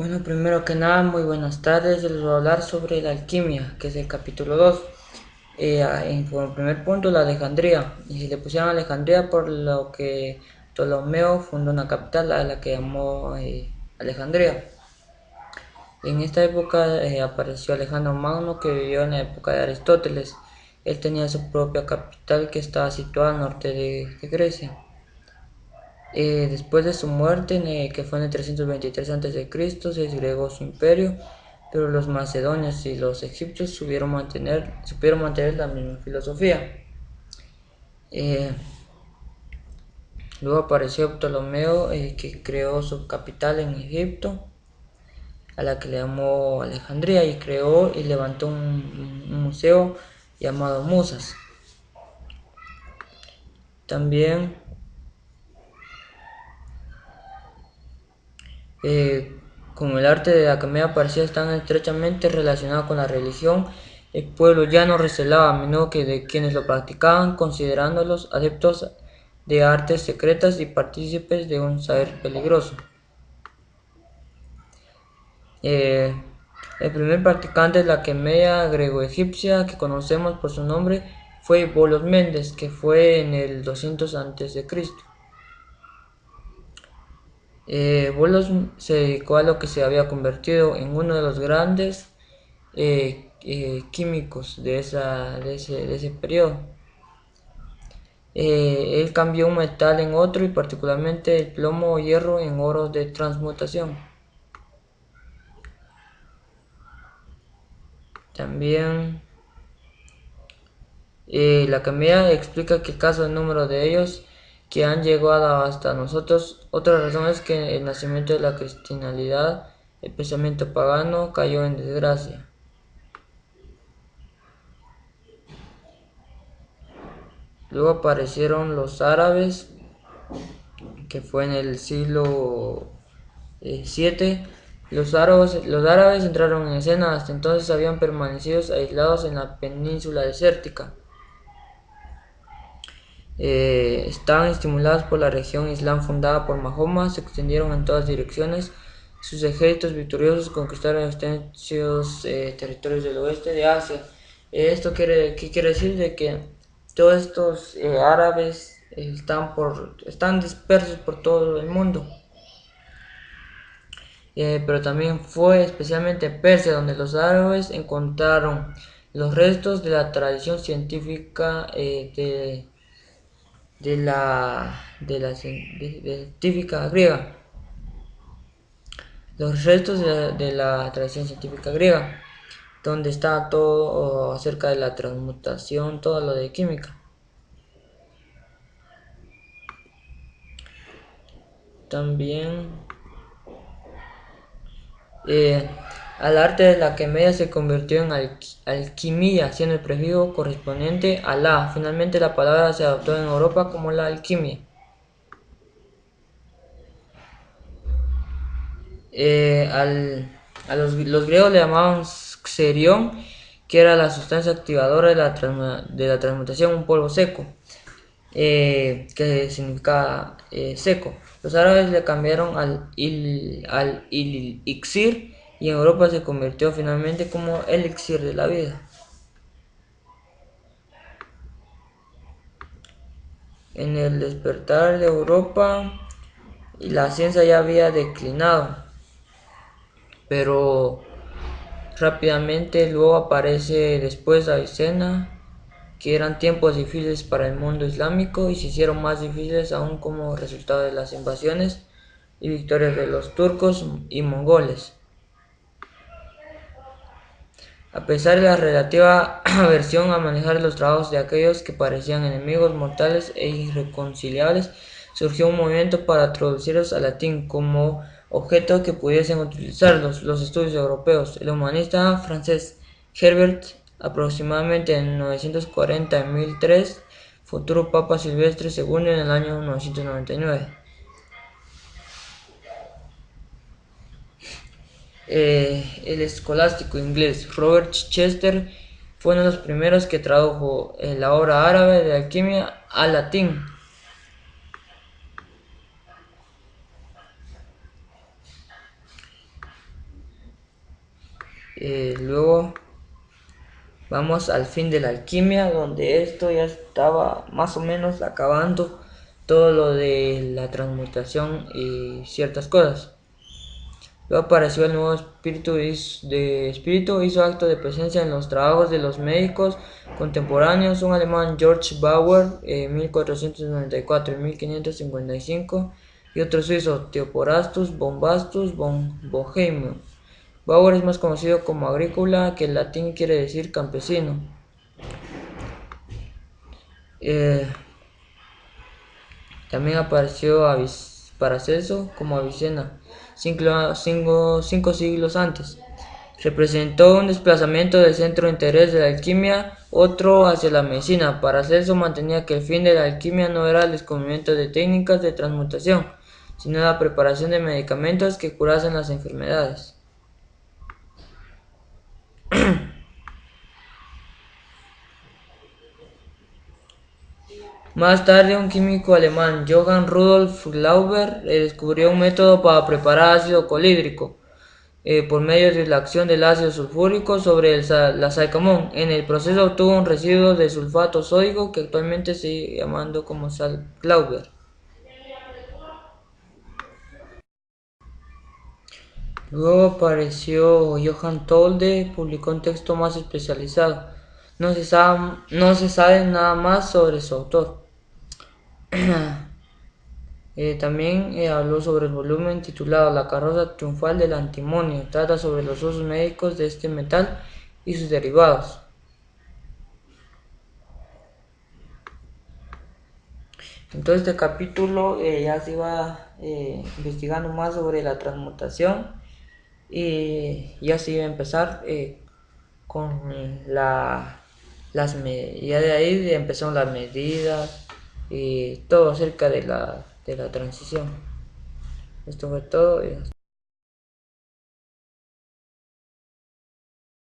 Bueno, primero que nada, muy buenas tardes. Les voy a hablar sobre la alquimia, que es el capítulo 2. Como primer punto, la Alejandría. Y se le pusieron Alejandría por lo que Ptolomeo fundó una capital a la que llamó Alejandría. En esta época apareció Alejandro Magno, que vivió en la época de Aristóteles. Él tenía su propia capital que estaba situada al norte de Grecia. Después de su muerte, que fue en el 323 a.C., se disgregó su imperio, pero los macedonios y los egipcios supieron mantener la misma filosofía. Eh, Luego apareció Ptolomeo, que creó su capital en Egipto, a la que le llamó Alejandría, y creó y levantó un museo llamado Musas. También como el arte de la comedia parecía estar estrechamente relacionado con la religión, el pueblo ya no recelaba a menudo que de quienes lo practicaban, considerándolos adeptos de artes secretas y partícipes de un saber peligroso. Eh, el primer practicante de la comedia grego-egipcia que conocemos por su nombre fue Bolos Mendes, que fue en el 200 a.C. Bolos se dedicó a lo que se había convertido en uno de los grandes químicos de ese periodo. Él cambió un metal en otro y particularmente el plomo o hierro en oro de transmutación. También la Academia explica que caso el número de ellos que han llegado hasta nosotros. Otra razón es que el nacimiento de la cristianidad, el pensamiento pagano, cayó en desgracia. Luego aparecieron los árabes, que fue en el siglo VII. Los árabes entraron en escena, hasta entonces habían permanecido aislados en la península desértica. Estaban estimulados por la región islam fundada por Mahoma, se extendieron en todas direcciones. Sus ejércitos victoriosos conquistaron extensos territorios del oeste de Asia. ¿Qué quiere decir? De que todos estos árabes están dispersos por todo el mundo. Pero también fue especialmente en Persia donde los árabes encontraron los restos de la tradición científica científica griega, los restos de la tradición científica griega, donde está todo acerca de la transmutación, todo lo de química. También eh, al arte de la química se convirtió en alquimia, siendo el prefijo correspondiente a la. Finalmente la palabra se adoptó en Europa como la alquimia. Los griegos le llamaban xerión, que era la sustancia activadora de la transmutación, un polvo seco, que significa seco. Los árabes le cambiaron al elixir y en Europa se convirtió finalmente como elixir de la vida. En el despertar de Europa, la ciencia ya había declinado, pero rápidamente luego aparece después Avicena, que eran tiempos difíciles para el mundo islámico y se hicieron más difíciles aún como resultado de las invasiones y victorias de los turcos y mongoles. A pesar de la relativa aversión a manejar los trabajos de aquellos que parecían enemigos mortales e irreconciliables, surgió un movimiento para traducirlos al latín como objeto que pudiesen utilizarlos los estudios europeos. El humanista francés Herbert, aproximadamente en 940-1003, futuro Papa Silvestre II en el año 999. El escolástico inglés Robert Chester fue uno de los primeros que tradujo la obra árabe de alquimia al latín. Luego vamos al fin de la alquimia, donde esto ya estaba más o menos acabando todo lo de la transmutación y ciertas cosas. Luego apareció el nuevo espíritu, hizo acto de presencia en los trabajos de los médicos contemporáneos, un alemán George Bauer, 1494 y 1555, y otro suizo Theophrastus Bombastus von Bohemio. Bauer es más conocido como agrícola, que en latín quiere decir campesino. También apareció Paracelso como Avicena, 5 siglos antes. Representó un desplazamiento del centro de interés de la alquimia, otro hacia la medicina. Paracelso mantenía que el fin de la alquimia no era el descubrimiento de técnicas de transmutación, sino la preparación de medicamentos que curasen las enfermedades. Más tarde, un químico alemán, Johann Rudolf Glauber, descubrió un método para preparar ácido clorhídrico por medio de la acción del ácido sulfúrico sobre la sal común. En el proceso obtuvo un residuo de sulfato sódico que actualmente se sigue llamando como sal Glauber. Luego apareció Johann Tolde, publicó un texto más especializado. No se sabe nada más sobre su autor. También habló sobre el volumen titulado La carroza triunfal del antimonio. Trata sobre los usos médicos de este metal y sus derivados. En todo este capítulo ya se iba investigando más sobre la transmutación y ya se iba a empezar con ya de ahí empezaron las medidas y todo acerca de la transición. Esto fue todo.